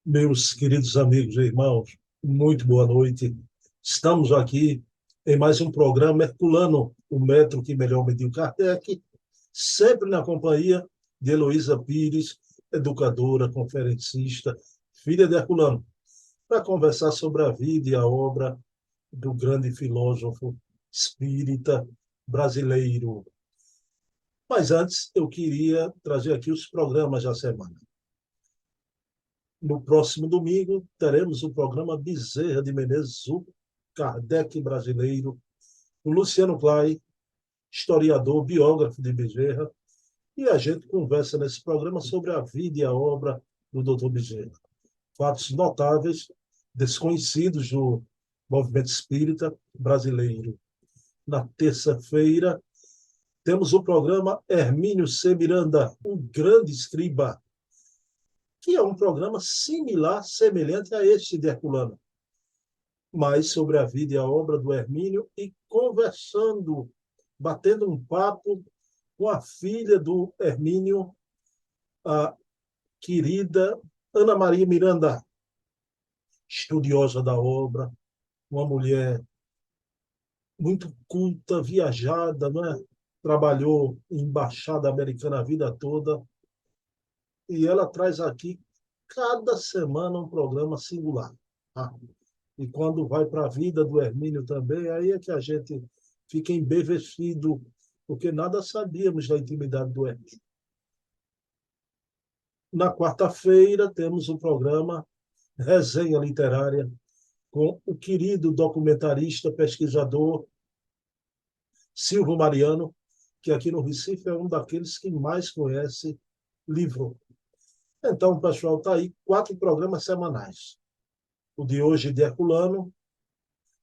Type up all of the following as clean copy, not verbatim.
Meus queridos amigos e irmãos, muito boa noite. Estamos aqui em mais um programa Herculano, o metro que melhor mediu Kardec, sempre na companhia de Heloísa Pires, educadora, conferencista, filha de Herculano, para conversar sobre a vida e a obra do grande filósofo espírita brasileiro. Mas antes, eu queria trazer aqui os programas da semana. No próximo domingo, teremos o programa Bezerra de Menezes, o Kardec brasileiro, o Luciano Clay, historiador, biógrafo de Bezerra, e a gente conversa nesse programa sobre a vida e a obra do Dr. Bezerra. Fatos notáveis, desconhecidos do movimento espírita brasileiro. Na terça-feira, temos o programa Hermínio C. Miranda, o grande escriba, que é um programa similar, semelhante a este de Herculano, mas sobre a vida e a obra do Hermínio e conversando, batendo um papo com a filha do Hermínio, a querida Ana Maria Miranda, estudiosa da obra, uma mulher muito culta, viajada, né? Trabalhou em embaixada americana a vida toda, e ela traz aqui, cada semana, um programa singular. Tá? E quando vai para a vida do Hermínio também, aí é que a gente fica embevecido, porque nada sabíamos da intimidade do Hermínio. Na quarta-feira, temos o programa Resenha Literária, com o querido documentarista, pesquisador Silvio Mariano, que aqui no Recife é um daqueles que mais conhece livro. Então, pessoal, está aí 4 programas semanais. O de hoje de Herculano,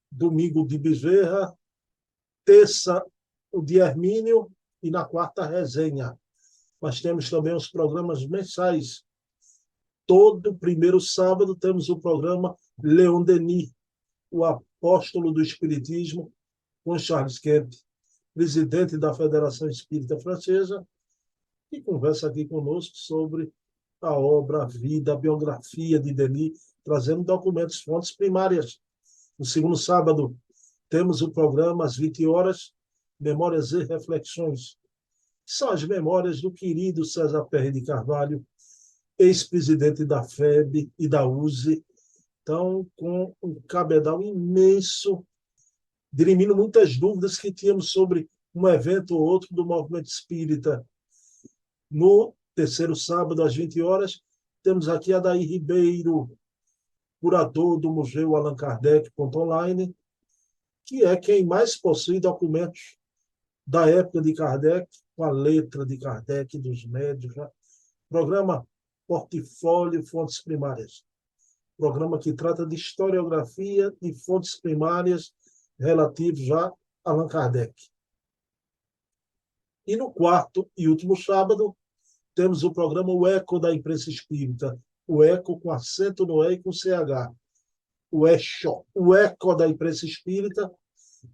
domingo de Bezerra, terça o de Hermínio e na quarta resenha. Mas temos também os programas mensais. Todo primeiro sábado temos o programa Leon Denis, o apóstolo do Espiritismo, com Charles Kemp, presidente da Federação Espírita Francesa, que conversa aqui conosco sobre a obra, a vida, a biografia de Denis, trazendo documentos, fontes primárias. No segundo sábado, temos o programa às 20 horas, Memórias e Reflexões. São as memórias do querido César Perry de Carvalho, ex-presidente da FEB e da USE. Então, com um cabedal imenso, dirimindo muitas dúvidas que tínhamos sobre um evento ou outro do movimento espírita. No terceiro sábado, às 20 horas, temos aqui Adair Ribeiro, curador do Museu Allan Kardec online, que é quem mais possui documentos da época de Kardec, com a letra de Kardec, dos médios. Né? Programa Portfólio Fontes Primárias. Programa que trata de historiografia de fontes primárias relativos a Allan Kardec. E no quarto e último sábado, temos o programa O Eco da Imprensa Espírita. O Eco com acento no E e com CH. O Eco da Imprensa Espírita,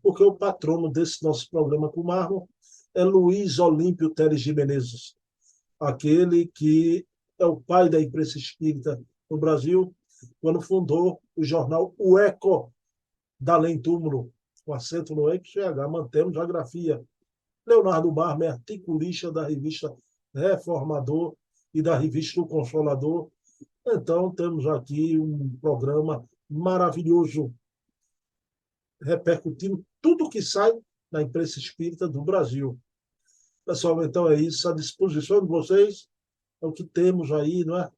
porque o patrono desse nosso programa com o Marlon é Luiz Olímpio Teles de Menezes, aquele que é o pai da imprensa espírita no Brasil, quando fundou o jornal O Eco da Além Túmulo, com acento no E e CH, mantemos a grafia. Leonardo Barma é articulista da revista Reformador e da revista O Consolador. Então, temos aqui um programa maravilhoso, repercutindo tudo que sai na imprensa espírita do Brasil. Pessoal, então é isso, à disposição de vocês, é o que temos aí, não é?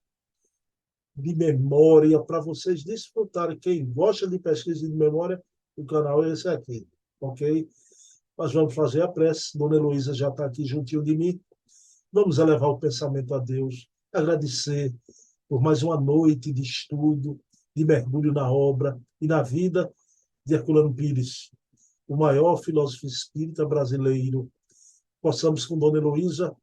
De memória, para vocês desfrutarem. Quem gosta de pesquisa de memória, o canal é esse aqui, ok? Nós vamos fazer a prece, Dona Heloísa já está aqui juntinho de mim. Vamos elevar o pensamento a Deus, agradecer por mais uma noite de estudo, de mergulho na obra e na vida de Herculano Pires, o maior filósofo espírita brasileiro. Possamos, com Dona Heloísa,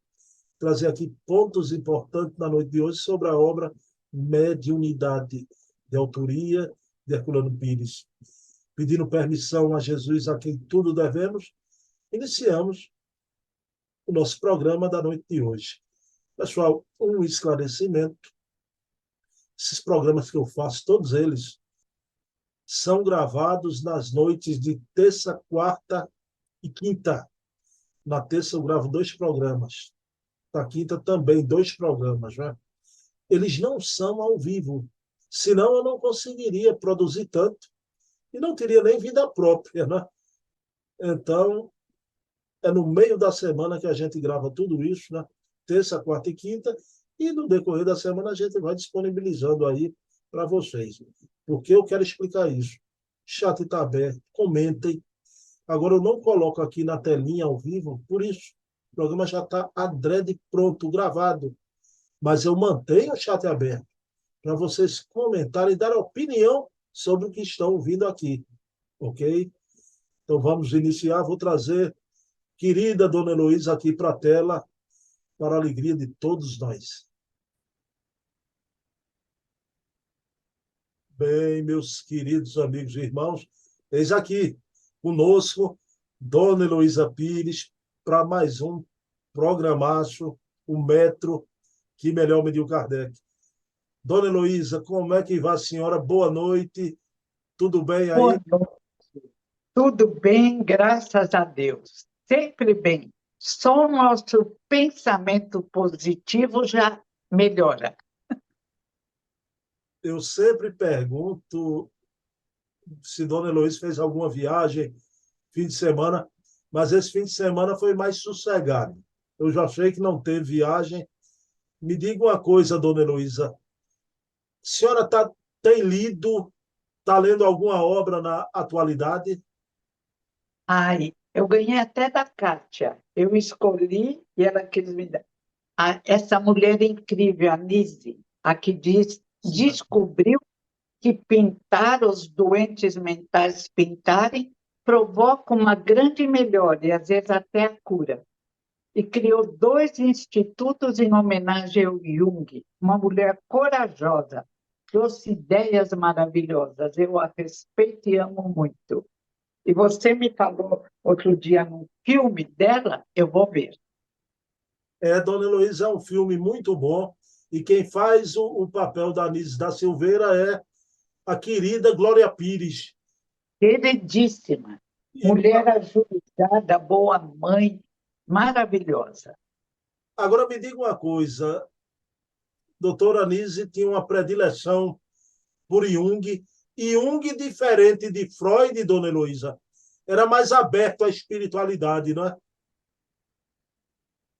trazer aqui pontos importantes na noite de hoje sobre a obra Mediunidade, de autoria de Herculano Pires. Pedindo permissão a Jesus, a quem tudo devemos, iniciamos o nosso programa da noite de hoje. Pessoal, um esclarecimento. Esses programas que eu faço, todos eles, são gravados nas noites de terça, quarta e quinta. Na terça eu gravo 2 programas. Na quinta também 2 programas. Né? Eles não são ao vivo. Senão eu não conseguiria produzir tanto e não teria nem vida própria. Né? Então, é no meio da semana que a gente grava tudo isso, né? Terça, quarta e quinta, e no decorrer da semana a gente vai disponibilizando aí para vocês. Porque eu quero explicar isso. Chat está aberto, comentem. Agora eu não coloco aqui na telinha ao vivo, por isso. O programa já está adrede pronto, gravado. Mas eu mantenho o chat aberto para vocês comentarem e dar opinião sobre o que estão ouvindo aqui. Ok? Então vamos iniciar. Vou trazer querida Dona Heloísa aqui para a tela, para a alegria de todos nós. Bem, meus queridos amigos e irmãos, eis aqui conosco Dona Heloísa Pires para mais um programaço, o Metro que melhor mediu Kardec. Dona Heloísa, como é que vai a senhora? Boa noite, tudo bem aí? Boa noite. Tudo bem, graças a Deus. Sempre bem. Só o nosso pensamento positivo já melhora. Eu sempre pergunto se Dona Heloísa fez alguma viagem fim de semana, mas esse fim de semana foi mais sossegado. Eu já achei que não teve viagem. Me diga uma coisa, Dona Heloísa, a senhora tem lido, está lendo alguma obra na atualidade? Ai, eu ganhei até da Kátia. Eu escolhi e ela quis me dar. Essa mulher incrível, a Nise, a que descobriu que pintar os doentes mentais pintarem provoca uma grande melhora e às vezes até a cura. E criou 2 institutos em homenagem ao Jung, uma mulher corajosa, trouxe ideias maravilhosas. Eu a respeito e amo muito. E você me falou outro dia num filme dela, eu vou ver. Dona Heloísa é um filme muito bom e quem faz o papel da Anísio da Silveira é a querida Glória Pires. Queridíssima, E mulher ajuizada, boa mãe, maravilhosa. agora me diga uma coisa, doutora Anísio tinha uma predileção por Jung, e Jung, diferente de Freud, Dona Heloísa, era mais aberto à espiritualidade, não é?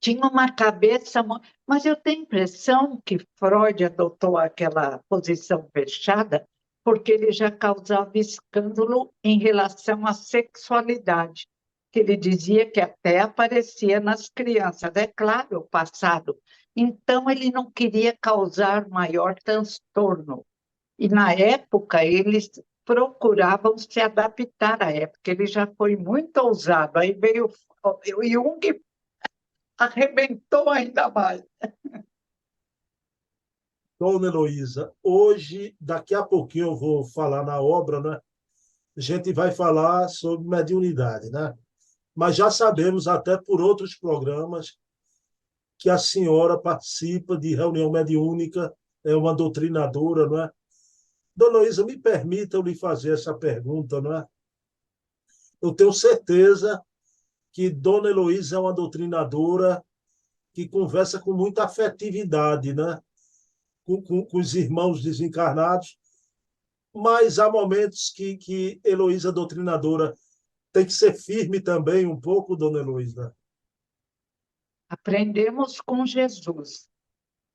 Tinha uma cabeça, mas eu tenho a impressão que Freud adotou aquela posição fechada porque ele já causava escândalo em relação à sexualidade, que ele dizia que até aparecia nas crianças, é claro, o passado. Então, ele não queria causar maior transtorno. E, na época, eles procuravam se adaptar à época, ele já foi muito ousado. Aí veio o Jung, arrebentou ainda mais. Dona Heloísa, hoje, daqui a pouquinho eu vou falar na obra, né? A gente vai falar sobre mediunidade, né? Mas já sabemos, até por outros programas, que a senhora participa de reunião mediúnica, é uma doutrinadora, não é? Dona Heloísa, me permita eu lhe fazer essa pergunta, não é? Eu tenho certeza que Dona Heloísa é uma doutrinadora que conversa com muita afetividade, né? Com os irmãos desencarnados, mas há momentos que Heloísa doutrinadora tem que ser firme também um pouco, Dona Heloísa. Aprendemos com Jesus.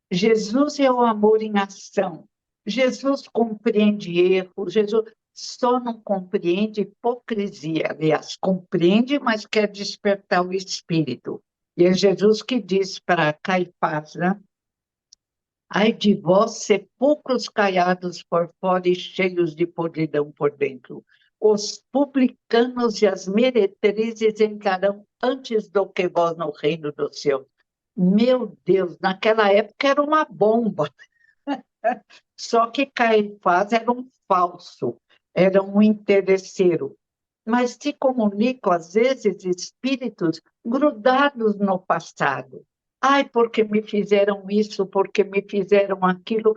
Jesus é o amor em ação. Jesus compreende erros, Jesus só não compreende hipocrisia. Aliás, compreende, mas quer despertar o espírito. E é Jesus que diz para Caifás, né? Ai de vós, sepulcros caiados por fora e cheios de podridão por dentro. Os publicanos e as meretrizes entrarão antes do que vós no reino dos céus. Meu Deus, naquela época era uma bomba. Só que Caifás era um falso, era um interesseiro. Mas se comunicam, às vezes, espíritos grudados no passado. Ai, porque me fizeram isso, porque me fizeram aquilo.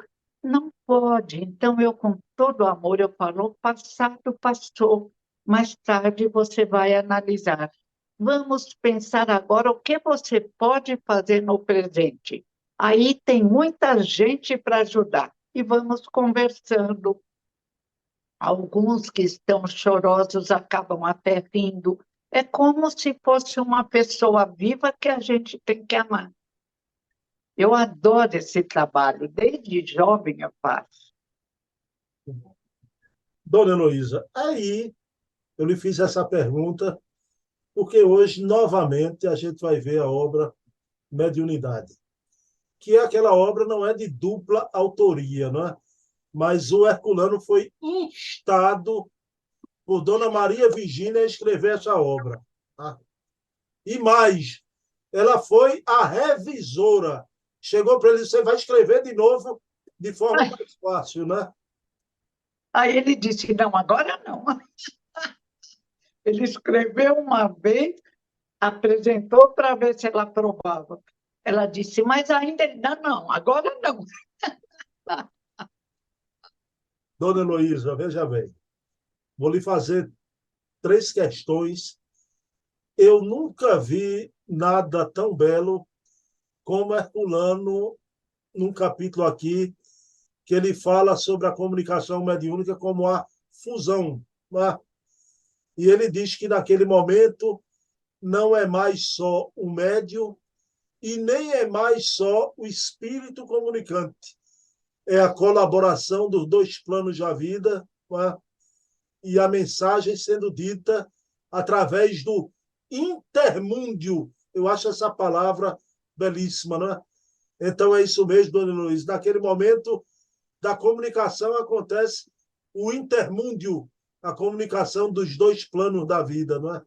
Não pode. Então, eu, com todo amor, eu falo, o passado passou. Mais tarde você vai analisar. Vamos pensar agora o que você pode fazer no presente. Aí tem muita gente para ajudar. E vamos conversando. Alguns que estão chorosos acabam até rindo. É como se fosse uma pessoa viva que a gente tem que amar. Eu adoro esse trabalho, desde jovem eu faço. Dona Heloísa, aí eu lhe fiz essa pergunta porque hoje, novamente, a gente vai ver a obra Mediunidade, que é aquela obra não é de dupla autoria, não é? Mas o Herculano foi instado por Dona Maria Virgínia a escrever essa obra. Tá? E mais, ela foi a revisora. Chegou para ele, você vai escrever de novo de forma mais fácil, né? Aí ele disse, não, agora não. Ele escreveu uma vez, apresentou para ver se ela aprovava. Ela disse, mas ainda não, agora não. Dona Heloísa, veja bem, vou lhe fazer 3 questões. Eu nunca vi nada tão belo como Herculano, num capítulo aqui, que ele fala sobre a comunicação mediúnica como a fusão. Né? E ele diz que naquele momento não é mais só o médium e nem é mais só o espírito comunicante. É a colaboração dos dois planos da vida, né? E a mensagem sendo dita através do intermúndio. Eu acho essa palavra belíssima, né? Então é isso mesmo, dona Luiz. Naquele momento da comunicação acontece o intermúndio, a comunicação dos dois planos da vida, não é?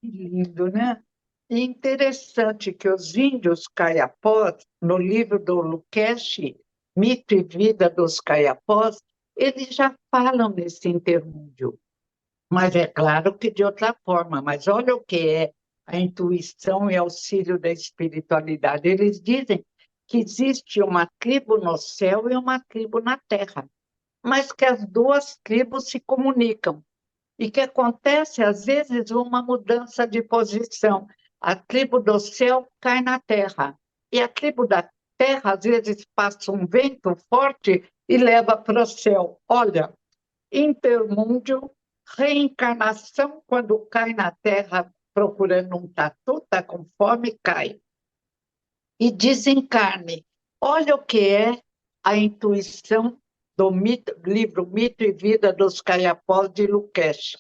Que lindo, né? E interessante que os índios caiapós, no livro do Luqueche, Mito e Vida dos Caiapós, eles já falam nesse intermúdio. Mas é claro que de outra forma. Mas olha o que é a intuição e auxílio da espiritualidade. Eles dizem que existe uma tribo no céu e uma tribo na terra, mas que as duas tribos se comunicam e que acontece, às vezes, uma mudança de posição. A tribo do céu cai na terra e a tribo da terra, às vezes, passa um vento forte e leva para o céu. Olha, intermúndio, reencarnação, quando cai na terra procurando um tatu, está com fome, cai. E desencarne. Olha o que é a intuição do livro Mito e Vida dos Caiapós de Luqueche.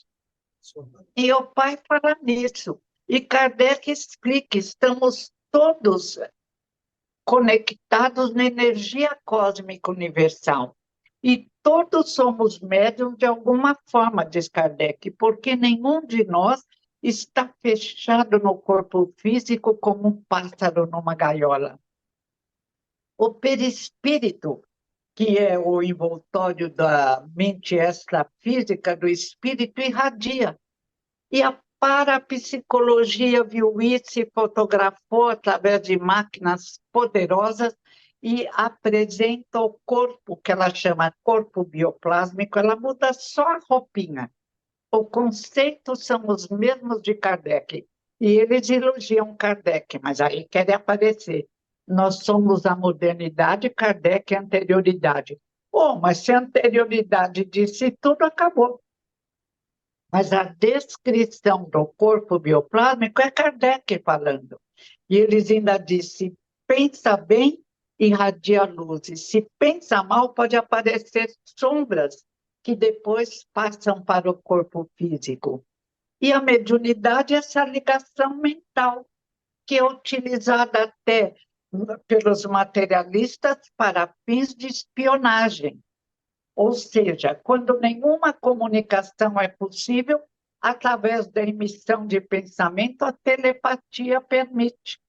E o pai fala nisso. E Kardec explica, estamos todos conectados na energia cósmica universal. E todos somos médiums de alguma forma, diz Kardec, porque nenhum de nós está fechado no corpo físico como um pássaro numa gaiola. O perispírito, que é o envoltório da mente extrafísica do espírito, irradia. E a parapsicologia viu isso e fotografou através de máquinas poderosas e apresenta o corpo, que ela chama corpo bioplásmico, ela muda só a roupinha. O conceito são os mesmos de Kardec. E eles elogiam Kardec, mas aí querem aparecer. Nós somos a modernidade, Kardec é a anterioridade. Oh, mas se a anterioridade disse tudo, acabou. Mas a descrição do corpo bioplásmico é Kardec falando. E eles ainda dizem, se pensa bem, irradia luz. E se pensa mal, pode aparecer sombras que depois passam para o corpo físico. E a mediunidade é essa ligação mental, que é utilizada até pelos materialistas para fins de espionagem. Ou seja, quando nenhuma comunicação é possível, através da emissão de pensamento, a telepatia permite.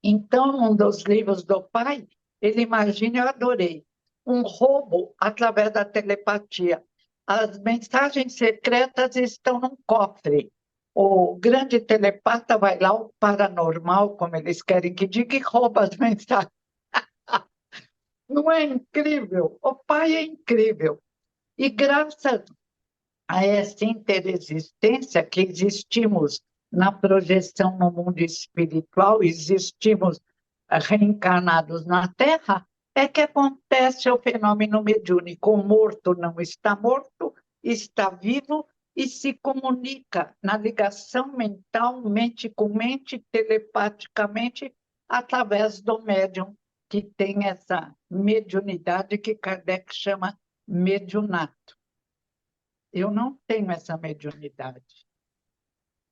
Então, um dos livros do pai, ele imagina, eu adorei, um roubo através da telepatia. As mensagens secretas estão num cofre. O grande telepata vai lá, o paranormal, como eles querem que diga, e rouba as mensagens. Não é incrível? O Pai é incrível. E graças a essa interexistência que existimos na projeção no mundo espiritual, existimos reencarnados na Terra, é que acontece o fenômeno mediúnico. O morto não está morto, está vivo e se comunica na ligação mental, mente com mente, telepaticamente, através do médium, que tem essa mediunidade que Kardec chama mediunato. Eu não tenho essa mediunidade.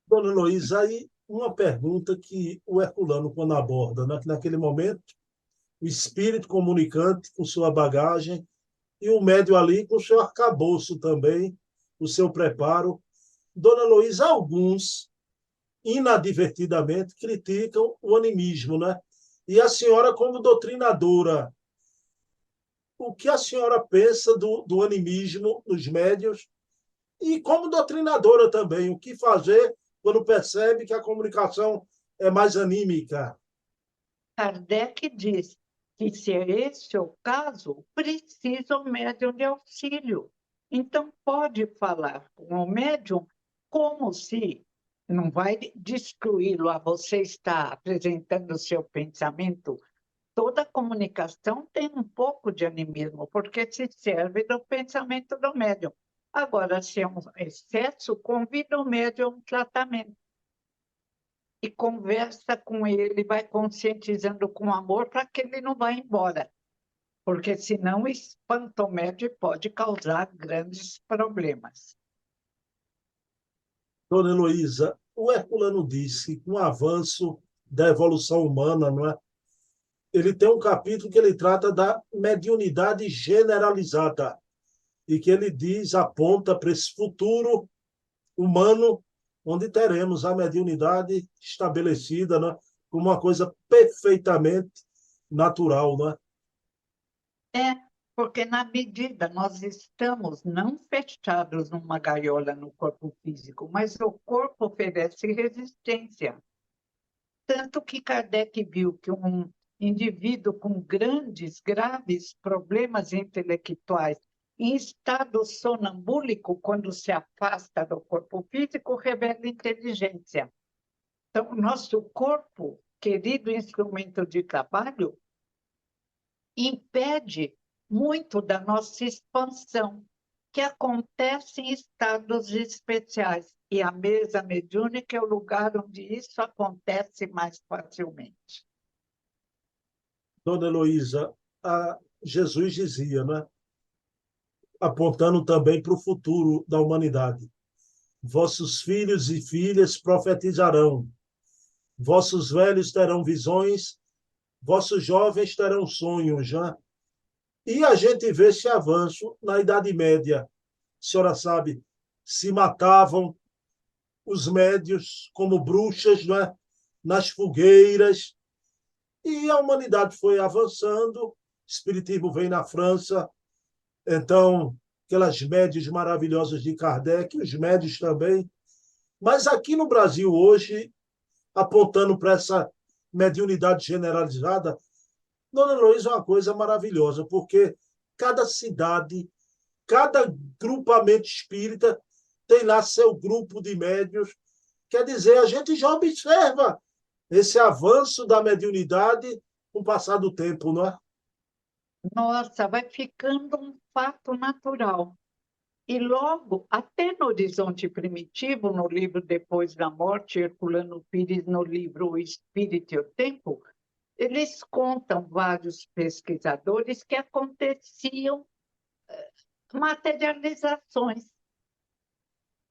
Dona Heloísa, aí uma pergunta que o Herculano, quando aborda, né, que naquele momento, o espírito comunicante com sua bagagem e o médium ali com seu arcabouço também, o seu preparo. Dona Heloísa, alguns, inadvertidamente, criticam o animismo, né? E a senhora, como doutrinadora, o que a senhora pensa do animismo nos médios e como doutrinadora também, o que fazer quando percebe que a comunicação é mais anímica? Kardec diz que, se esse é o caso, precisa o médium de auxílio. Então, pode falar com o médium como se não vai destruí-lo. Você está apresentando o seu pensamento. Toda comunicação tem um pouco de animismo, porque se serve do pensamento do médium. Agora, se é um excesso, convida o médium a um tratamento e conversa com ele, vai conscientizando com amor para que ele não vá embora, porque senão espanta o médium e pode causar grandes problemas. Dona Heloísa, o Herculano disse que com o avanço da evolução humana, não é? Ele tem um capítulo que ele trata da mediunidade generalizada e que ele diz, aponta para esse futuro humano onde teremos a mediunidade estabelecida, né, como uma coisa perfeitamente natural, né? É, porque na medida nós estamos não fechados numa gaiola no corpo físico, mas o corpo oferece resistência. Tanto que Kardec viu que um indivíduo com grandes, graves problemas intelectuais, em estado sonambúlico, quando se afasta do corpo físico, revela inteligência. Então, o nosso corpo, querido instrumento de trabalho, impede muito da nossa expansão, que acontece em estados especiais. E a mesa mediúnica é o lugar onde isso acontece mais facilmente. Dona Heloísa, Jesus dizia, né, apontando também para o futuro da humanidade: vossos filhos e filhas profetizarão, vossos velhos terão visões, vossos jovens terão sonhos, já. E a gente vê esse avanço na Idade Média. A senhora sabe, se matavam os médios como bruxas, não é? Nas fogueiras, e a humanidade foi avançando, o espiritismo vem na França, então aquelas médias maravilhosas de Kardec, os médios também, mas aqui no Brasil hoje, apontando para essa mediunidade generalizada, Dona Heloísa é uma coisa maravilhosa, porque cada cidade, cada grupamento espírita tem lá seu grupo de médios. Quer dizer, a gente já observa esse avanço da mediunidade com o passar do tempo, não é? Nossa, vai ficando um fato natural. E logo, até no Horizonte Primitivo, no livro Depois da Morte, Herculano Pires, no livro O Espírito e o Tempo, eles contam, vários pesquisadores, que aconteciam materializações.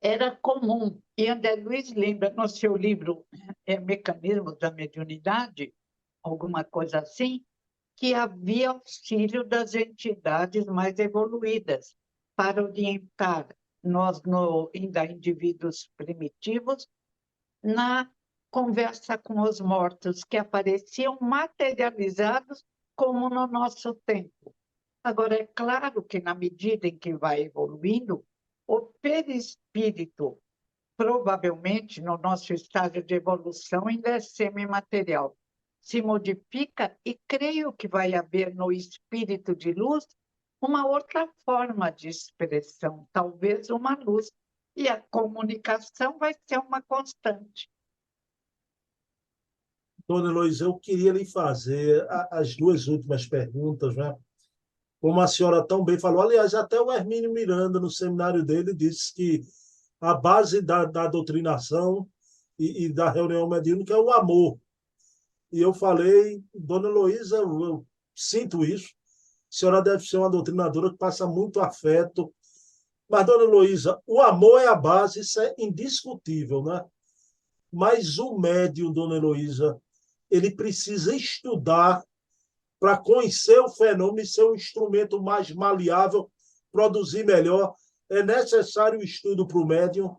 Era comum. E André Luiz lembra no seu livro Mecanismos da Mediunidade, alguma coisa assim, que havia auxílio das entidades mais evoluídas para orientar nós, ainda indivíduos primitivos, na conversa com os mortos, que apareciam materializados como no nosso tempo. Agora, é claro que, na medida em que vai evoluindo, o perispírito, provavelmente, no nosso estágio de evolução, ainda é semimaterial. se modifica e creio que vai haver no espírito de luz uma outra forma de expressão, talvez uma luz. E a comunicação vai ser uma constante. Dona Heloísa, eu queria lhe fazer as duas últimas perguntas, né? Como a senhora tão bem falou, aliás, até o Hermínio Miranda, no seminário dele, disse que a base da doutrinação e da reunião mediúnica é o amor. E eu falei, Dona Heloísa, eu sinto isso, a senhora deve ser uma doutrinadora que passa muito afeto. Mas, Dona Heloísa, o amor é a base, isso é indiscutível, né? Mas o médium, Dona Heloísa, ele precisa estudar para conhecer o fenômeno e ser um instrumento mais maleável, produzir melhor. É necessário o estudo para o médium.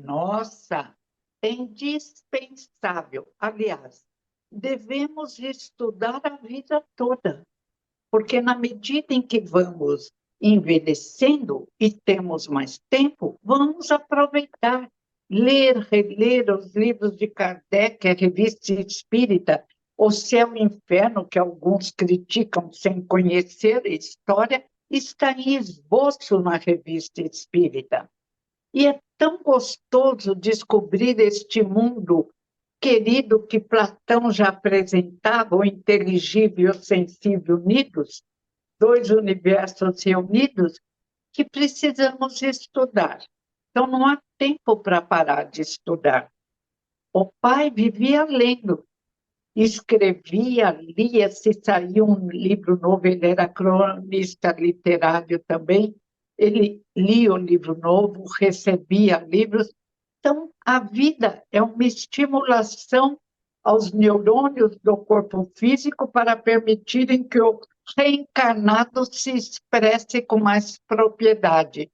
Nossa, é indispensável. Aliás, devemos estudar a vida toda, porque na medida em que vamos envelhecendo e temos mais tempo, vamos aproveitar, ler, reler os livros de Kardec, a Revista Espírita, O Céu e o Inferno, que alguns criticam sem conhecer a história, está em esboço na Revista Espírita. E é tão gostoso descobrir este mundo querido que Platão já apresentava, o inteligível e o sensível unidos, dois universos reunidos, que precisamos estudar. Então, não há tempo para parar de estudar. O pai vivia lendo, escrevia, lia, se saía um livro novo, ele era cronista literário também, ele lia o livro novo, recebia livros. Então, a vida é uma estimulação aos neurônios do corpo físico para permitirem que o reencarnado se expresse com mais propriedade.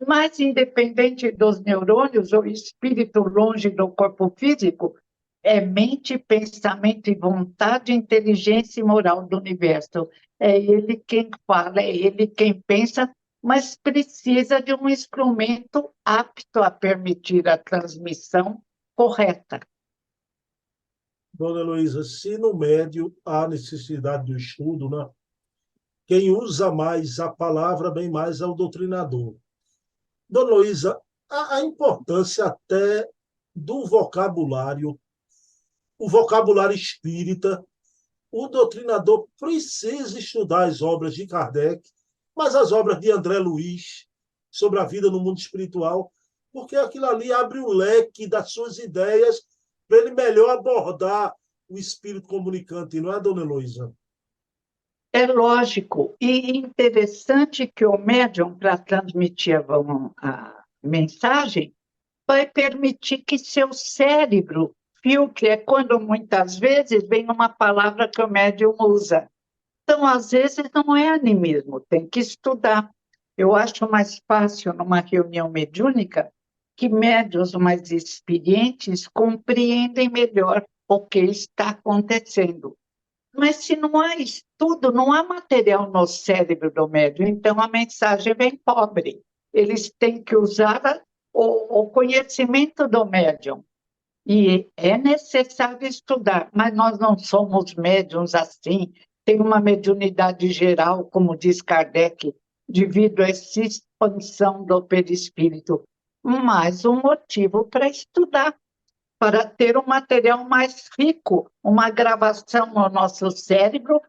Mas, independente dos neurônios, o espírito longe do corpo físico é mente, pensamento e vontade, inteligência e moral do universo. É ele quem fala, é ele quem pensa, mas precisa de um instrumento apto a permitir a transmissão correta. Dona Heloísa, se no médio há necessidade do estudo, né? Quem usa mais a palavra, bem mais é o doutrinador. Dona Heloísa, a importância até do vocabulário, o vocabulário espírita, o doutrinador precisa estudar as obras de Kardec, mas as obras de André Luiz sobre a vida no mundo espiritual, porque aquilo ali abre o leque das suas ideias para ele melhor abordar o espírito comunicante, não é, Dona Heloísa? É lógico e interessante que o médium, para transmitir a mensagem, vai permitir que seu cérebro filtre, é quando muitas vezes vem uma palavra que o médium usa. Então, às vezes, não é animismo, tem que estudar. Eu acho mais fácil, numa reunião mediúnica, que médiuns mais experientes compreendem melhor o que está acontecendo. Mas se não há estudo, não há material no cérebro do médium, então a mensagem vem pobre. Eles têm que usar o conhecimento do médium. E é necessário estudar, mas nós não somos médiums assim. Tem uma mediunidade geral, como diz Kardec, devido a essa expansão do perispírito. Mais um motivo para estudar, para ter um material mais rico, uma gravação no nosso cérebro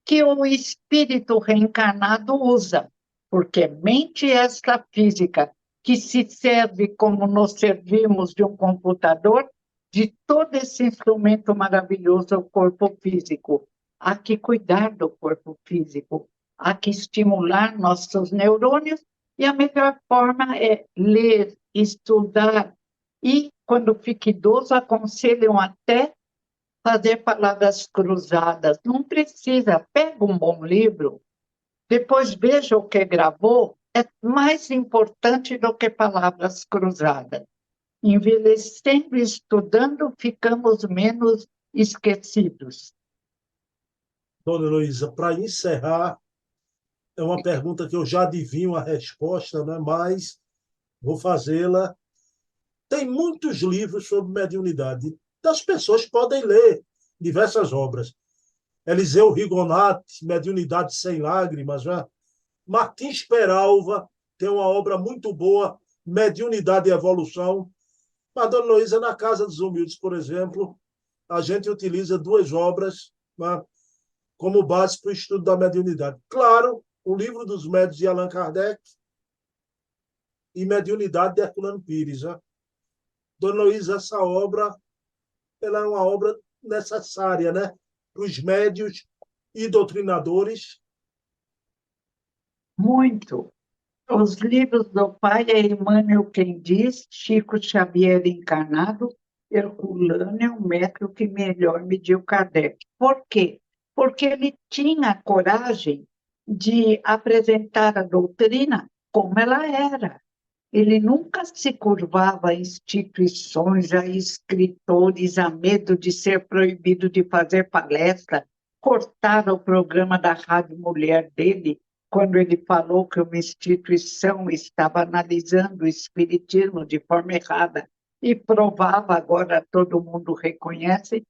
que o espírito reencarnado usa, porque mente extrafísica, que se serve como nos servimos de um computador, de todo esse instrumento maravilhoso, o corpo físico. Há que cuidar do corpo físico, há que estimular nossos neurônios, e a melhor forma é ler, estudar, e, quando fica idoso, aconselham até fazer palavras cruzadas. Não precisa, pega um bom livro, depois veja o que gravou, é mais importante do que palavras cruzadas. Envelhecendo e estudando, ficamos menos esquecidos. Dona Heloísa, para encerrar, é uma pergunta que eu já adivinho a resposta, né? Mas vou fazê-la. Tem muitos livros sobre mediunidade. As pessoas podem ler. diversas obras. Eliseu Rigonati, Mediunidade Sem Lágrimas. Já. Martins Peralva tem uma obra muito boa, Mediunidade e Evolução. Mas, dona Heloísa, na Casa dos Humildes, por exemplo, a gente utiliza duas obras, né, como base para o estudo da mediunidade. Claro, o Livro dos Médiuns de Allan Kardec e Mediunidade de Herculano Pires. Né? Dona Heloísa, essa obra ela é uma obra necessária, né, para os médiuns e doutrinadores. Muito. Os livros do pai é Emmanuel quem diz, Chico Xavier encarnado, Herculano é o método que melhor mediu Kardec. Por quê? Porque ele tinha coragem de apresentar a doutrina como ela era. Ele nunca se curvava a instituições, a escritores, a medo de ser proibido de fazer palestra. Cortaram o programa da Rádio Mulher dele, quando ele falou que uma instituição estava analisando o espiritismo de forma errada e provava, agora todo mundo reconhece.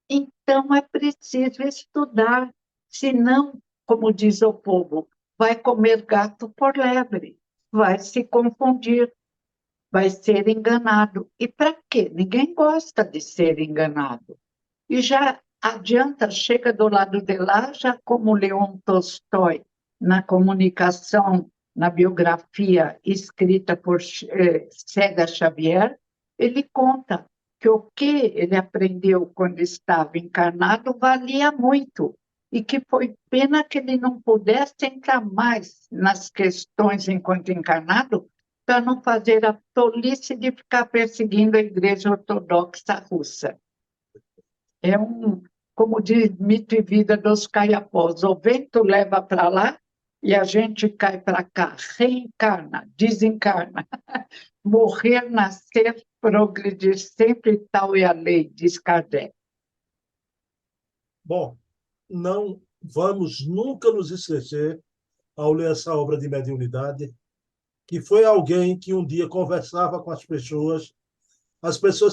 Então é preciso estudar, senão, como diz o povo, vai comer gato por lebre, vai se confundir, vai ser enganado. E para quê? Ninguém gosta de ser enganado. E já adianta, chega do lado de lá, já como Leon Tolstói, na comunicação, na biografia escrita por Cega Xavier, ele conta que o que ele aprendeu quando estava encarnado valia muito, e que foi pena que ele não pudesse entrar mais nas questões enquanto encarnado, para não fazer a tolice de ficar perseguindo a Igreja Ortodoxa Russa. É como diz Mito e Vida dos Caiapós, o vento leva para lá e a gente cai para cá, reencarna, desencarna. Morrer, nascer, progredir sempre, tal é a lei, diz Kardec. Bom, não vamos nunca nos esquecer, ao ler essa obra de mediunidade, que foi alguém que um dia conversava com as pessoas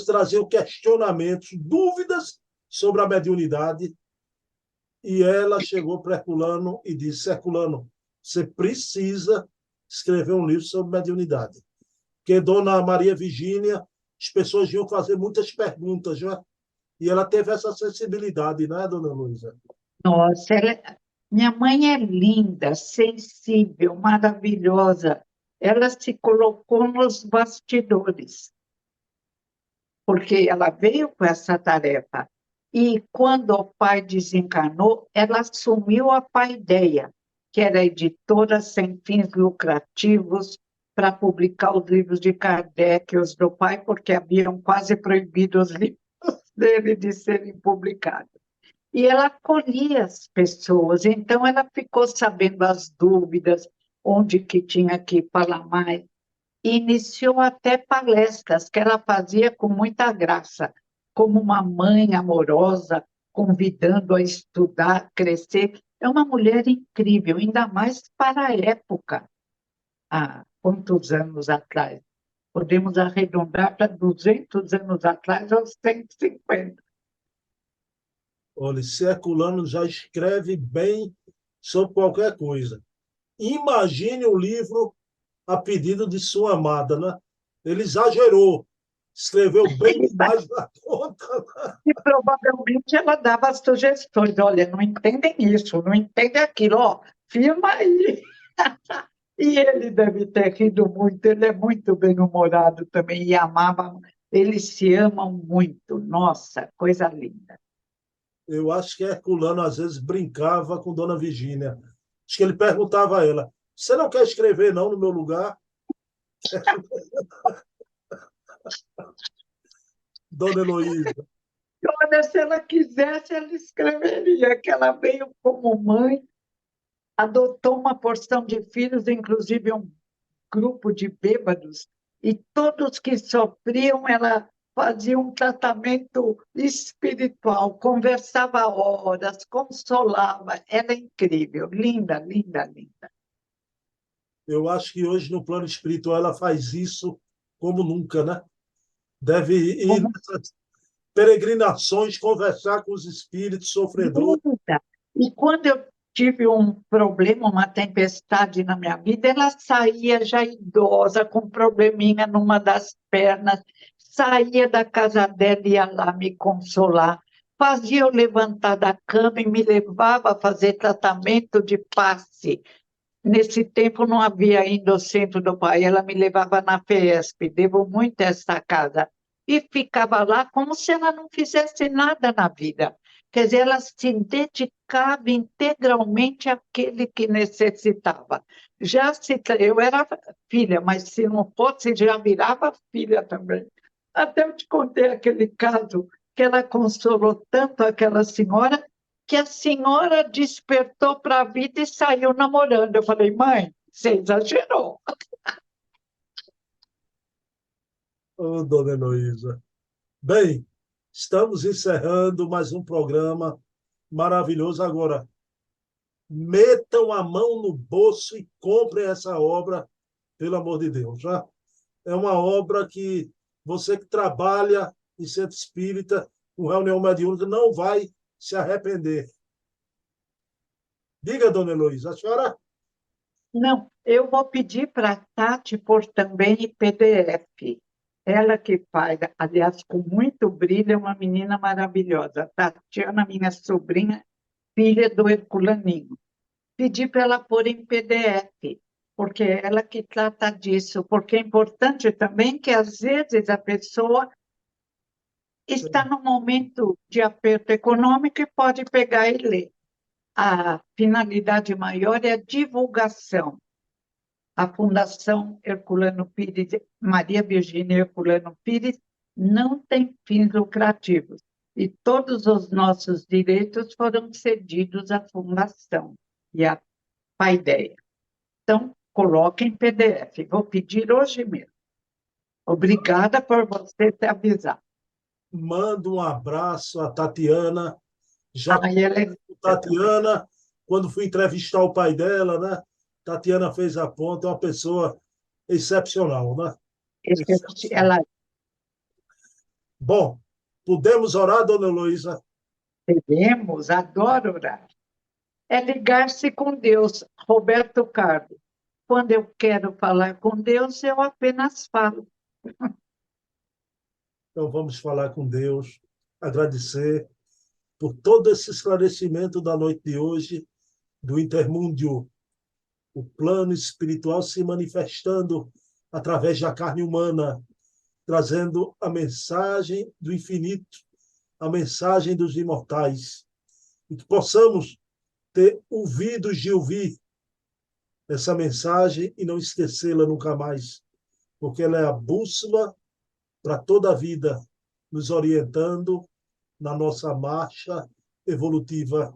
traziam questionamentos, dúvidas sobre a mediunidade, e ela chegou para Herculano e disse: Herculano, você precisa escrever um livro sobre mediunidade. Porque Dona Maria Virgínia, as pessoas iam fazer muitas perguntas, né? E ela teve essa sensibilidade, né, Dona Luísa? Nossa, minha mãe é linda, sensível, maravilhosa. Ela se colocou nos bastidores, porque ela veio com essa tarefa. E quando o pai desencarnou, ela assumiu a paideia, que era editora sem fins lucrativos, para publicar os livros de Kardec e os do pai, porque haviam quase proibido os livros dele de serem publicados. E ela acolhia as pessoas, então ela ficou sabendo as dúvidas, onde que tinha que falar mais. Iniciou até palestras que ela fazia com muita graça, como uma mãe amorosa, convidando a estudar, crescer. É uma mulher incrível, ainda mais para a época, há quantos anos atrás? Podemos arredondar para 200 anos atrás, ou 150. Olha, se Herculano já escreve bem sobre qualquer coisa. Imagine o livro a pedido de sua amada, né? Ele exagerou, escreveu bem demais na conta. E provavelmente ela dava as sugestões, olha, não entendem isso, não entendem aquilo, ó, firma aí. E ele deve ter rido muito, ele é muito bem-humorado também, e amava, eles se amam muito, nossa, coisa linda. Eu acho que Herculano às vezes brincava com Dona Virgínia. Acho que ele perguntava a ela: você não quer escrever não no meu lugar? Dona Heloísa. Olha, se ela quisesse, ela escreveria, que ela veio como mãe, adotou uma porção de filhos, inclusive um grupo de bêbados, e todos que sofriam, ela fazia um tratamento espiritual, conversava horas, consolava, era incrível, linda, linda, linda. Eu acho que hoje, no plano espiritual, ela faz isso como nunca, né? Deve ir Como nessas peregrinações, conversar com os espíritos sofredores. Muita. E quando eu tive um problema, uma tempestade na minha vida, ela saía já idosa, com probleminha numa das pernas, saía da casa dela e ia lá me consolar, fazia eu levantar da cama e me levava a fazer tratamento de passe. Nesse tempo não havia ainda o centro do pai, ela me levava na FESP, devo muito a essa casa, e ficava lá como se ela não fizesse nada na vida. Quer dizer, ela se dedicava integralmente àquele que necessitava. Eu era filha, mas se não fosse, já virava filha também. Até eu te contei aquele caso que ela consolou tanto aquela senhora que a senhora despertou para a vida e saiu namorando. Eu falei, mãe, você exagerou. Ô, dona Heloísa. Bem, estamos encerrando mais um programa maravilhoso. Agora, metam a mão no bolso e comprem essa obra, pelo amor de Deus. Já é uma obra que você que trabalha em centro espírita, com reunião mediúnica, não vai se arrepender. Diga, dona Heloísa, a senhora. Não, eu vou pedir para a Tati pôr também em PDF. Ela que faz, aliás, com muito brilho, é uma menina maravilhosa. Tatiana, minha sobrinha, filha do Herculaninho. Pedi para ela pôr em PDF, porque é ela que trata disso, porque é importante também que, às vezes, a pessoa está num momento de aperto econômico e pode pegar e ler. A finalidade maior é a divulgação. A Fundação Herculano Pires, Maria Virgínia Herculano Pires, não tem fins lucrativos. E todos os nossos direitos foram cedidos à Fundação e à Paideia. Então, coloque em PDF. Vou pedir hoje mesmo. Obrigada por você ter avisado. Manda um abraço à Tatiana. Já Ah, ela é também. Tatiana, quando fui entrevistar o pai dela, né? Tatiana fez a ponta, é uma pessoa excepcional, né? Excepcional. Ela Bom, podemos orar, dona Heloísa? devemos, adoro orar. É ligar-se com Deus. Roberto Carlos. Quando eu quero falar com Deus, eu apenas falo. Então vamos falar com Deus, agradecer por todo esse esclarecimento da noite de hoje, do intermúndio, o plano espiritual se manifestando através da carne humana, trazendo a mensagem do infinito, a mensagem dos imortais, e que possamos ter ouvidos de ouvir essa mensagem e não esquecê-la nunca mais, porque ela é a bússola para toda a vida, nos orientando na nossa marcha evolutiva.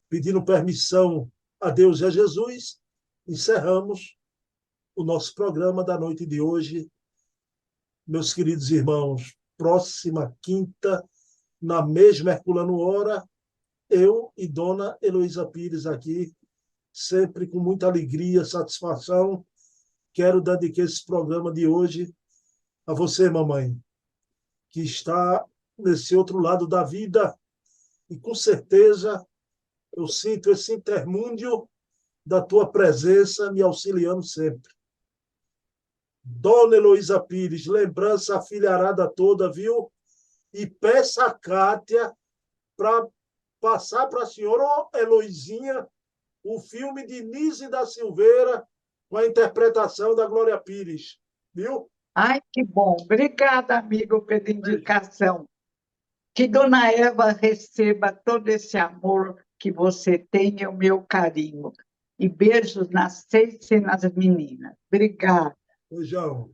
Pedindo permissão a Deus e a Jesus, encerramos o nosso programa da noite de hoje. Meus queridos irmãos, próxima quinta, na mesma Herculano Hora, eu e dona Heloísa Pires aqui, sempre com muita alegria, satisfação. Quero dedicar esse programa de hoje a você, mamãe, que está nesse outro lado da vida, e com certeza eu sinto esse intermúndio da tua presença me auxiliando sempre. Dona Heloísa Pires, lembrança a filharada toda, viu? E peça a Kátia para passar para a senhora, Heloizinha, o filme de Nise da Silveira, com a interpretação da Glória Pires, viu? Ai, que bom. Obrigada, amigo, pela indicação. Que Dona Eva receba todo esse amor que você tem e o meu carinho. E beijos nas seis e nas meninas. Obrigada. Beijão.